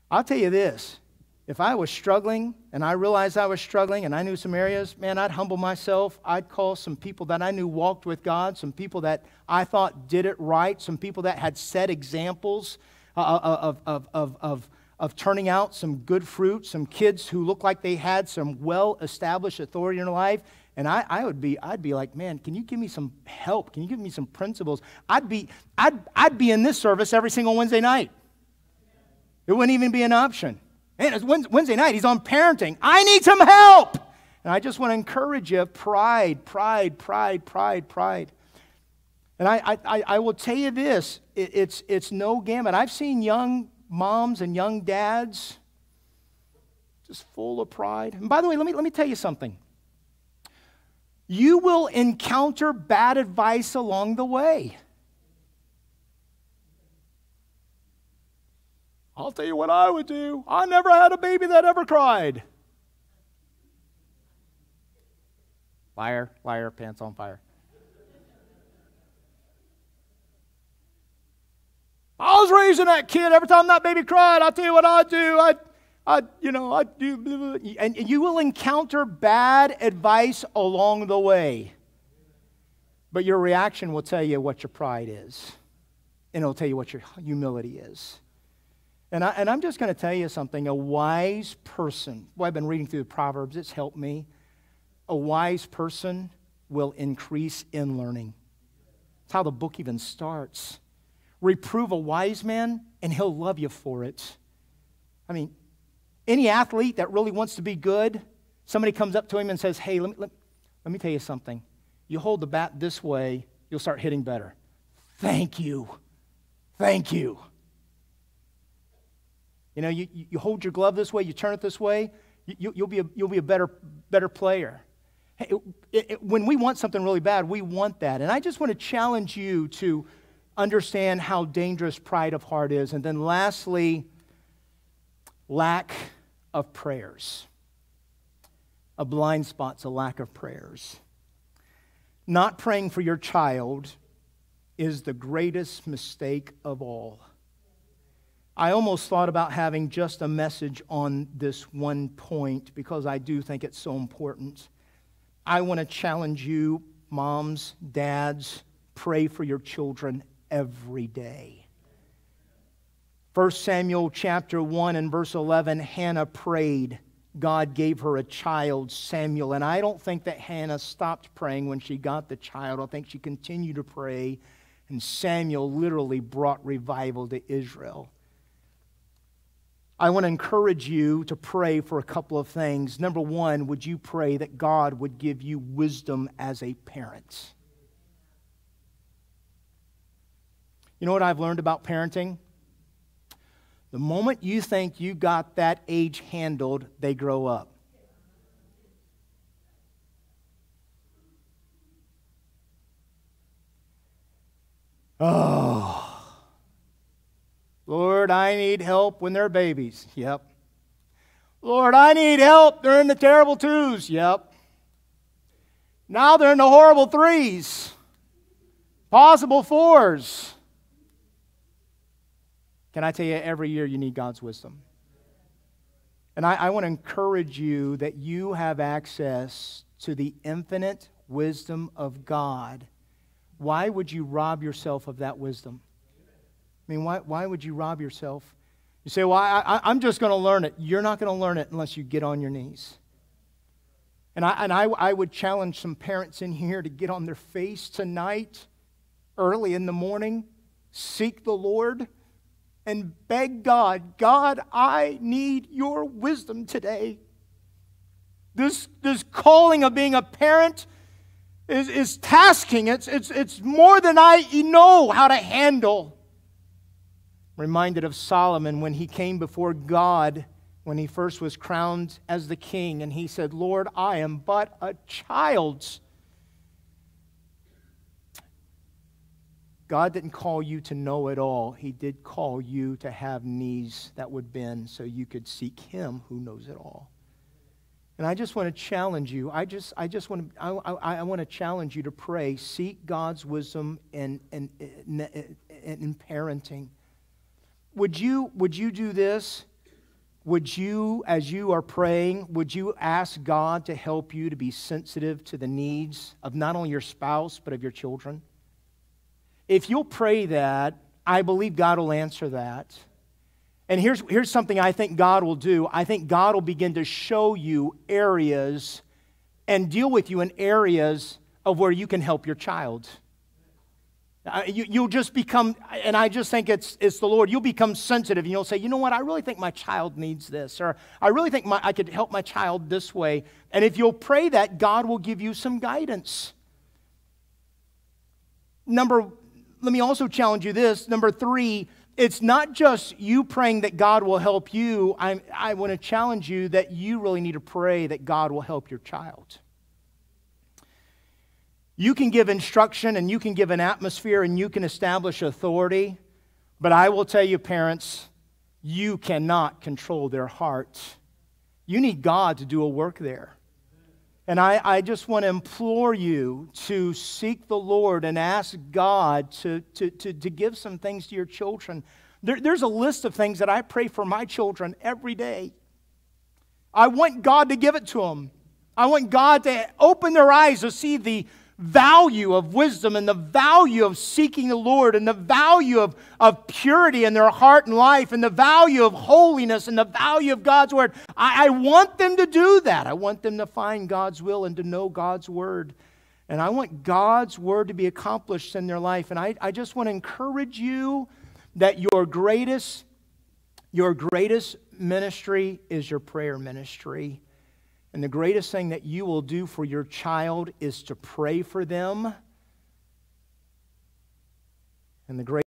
I'll tell you this. If I was struggling and I realized I was struggling and I knew some areas, man, I'd humble myself. I'd call some people that I knew walked with God, some people that I thought did it right, some people that had set examples of turning out some good fruit, some kids who looked like they had some well-established authority in their life. And I'd be like, man, can you give me some help? Can you give me some principles? I'd be in this service every single Wednesday night. It wouldn't even be an option. Man, it's Wednesday night. He's on parenting. I need some help. And I just want to encourage you, pride. And I will tell you this, it's no gamut. I've seen young moms and young dads just full of pride. And by the way, let me tell you something. You will encounter bad advice along the way. I'll tell you what I would do. I never had a baby that ever cried. Liar, liar, pants on fire. I was raising that kid. Every time that baby cried, I'll tell you what I'd do. I'd do, blah, blah. And you will encounter bad advice along the way. But your reaction will tell you what your pride is. And it'll tell you what your humility is. And I'm just going to tell you something. A wise person, well, I've been reading through the Proverbs. It's helped me. A wise person will increase in learning. That's how the book even starts. Reprove a wise man, and he'll love you for it. I mean, any athlete that really wants to be good, somebody comes up to him and says, hey, let me tell you something. You hold the bat this way, you'll start hitting better. Thank you. Thank you. You know, you hold your glove this way, you turn it this way, you'll be a better player. Hey, when we want something really bad, we want that. And I just want to challenge you to understand how dangerous pride of heart is. And then lastly, lack of prayers. A blind spot's a lack of prayers. Not praying for your child is the greatest mistake of all. I almost thought about having just a message on this one point because I do think it's so important. I want to challenge you, moms, dads, pray for your children every day. 1 Samuel chapter 1 and verse 11, Hannah prayed. God gave her a child, Samuel. And I don't think that Hannah stopped praying when she got the child. I think she continued to pray. And Samuel literally brought revival to Israel. I want to encourage you to pray for a couple of things. Number one, would you pray that God would give you wisdom as a parent? You know what I've learned about parenting? The moment you think you got that age handled, they grow up. Oh, Lord, I need help when they're babies. Yep. Lord, I need help. They're in the terrible twos. Yep. Now they're in the horrible threes. Possible fours. Can I tell you, every year you need God's wisdom. And I want to encourage you that you have access to the infinite wisdom of God. Why would you rob yourself of that wisdom? I mean, why would you rob yourself? You say, well, I'm just going to learn it. You're not going to learn it unless you get on your knees. And I would challenge some parents in here to get on their face tonight, early in the morning, seek the Lord, and beg God, God, I need your wisdom today. This calling of being a parent is tasking. It's more than I know how to handle. Reminded of Solomon when he came before God when he first was crowned as the king, and he said, Lord, I am but a child. God didn't call you to know it all. He did call you to have knees that would bend so you could seek Him who knows it all. And I just want to challenge you. I want to challenge you to pray. Seek God's wisdom in parenting. Would you do this? would you, as you are praying, would you ask God to help you to be sensitive to the needs of not only your spouse, but of your children? If you'll pray that, I believe God will answer that. And here's something I think God will do. I think God will begin to show you areas and deal with you in areas of where you can help your child. You'll just become, and I just think it's the Lord, you'll become sensitive and you'll say, you know what, I really think my child needs this, or I really think I could help my child this way. And if you'll pray that, God will give you some guidance. Let me also challenge you this. Number 3, it's not just you praying that God will help you. I want to challenge you that you really need to pray that God will help your child. You can give instruction and you can give an atmosphere and you can establish authority, but I will tell you, parents, you cannot control their hearts. You need God to do a work there. And I just want to implore you to seek the Lord and ask God to give some things to your children. There's a list of things that I pray for my children every day. I want God to give it to them. I want God to open their eyes to see the value of wisdom and the value of seeking the Lord and the value of purity in their heart and life and the value of holiness and the value of God's Word. I want them to do that. I want them to find God's will and to know God's Word. And I want God's Word to be accomplished in their life. And I just want to encourage you that your greatest ministry is your prayer ministry. And the greatest thing that you will do for your child is to pray for them. And the greatest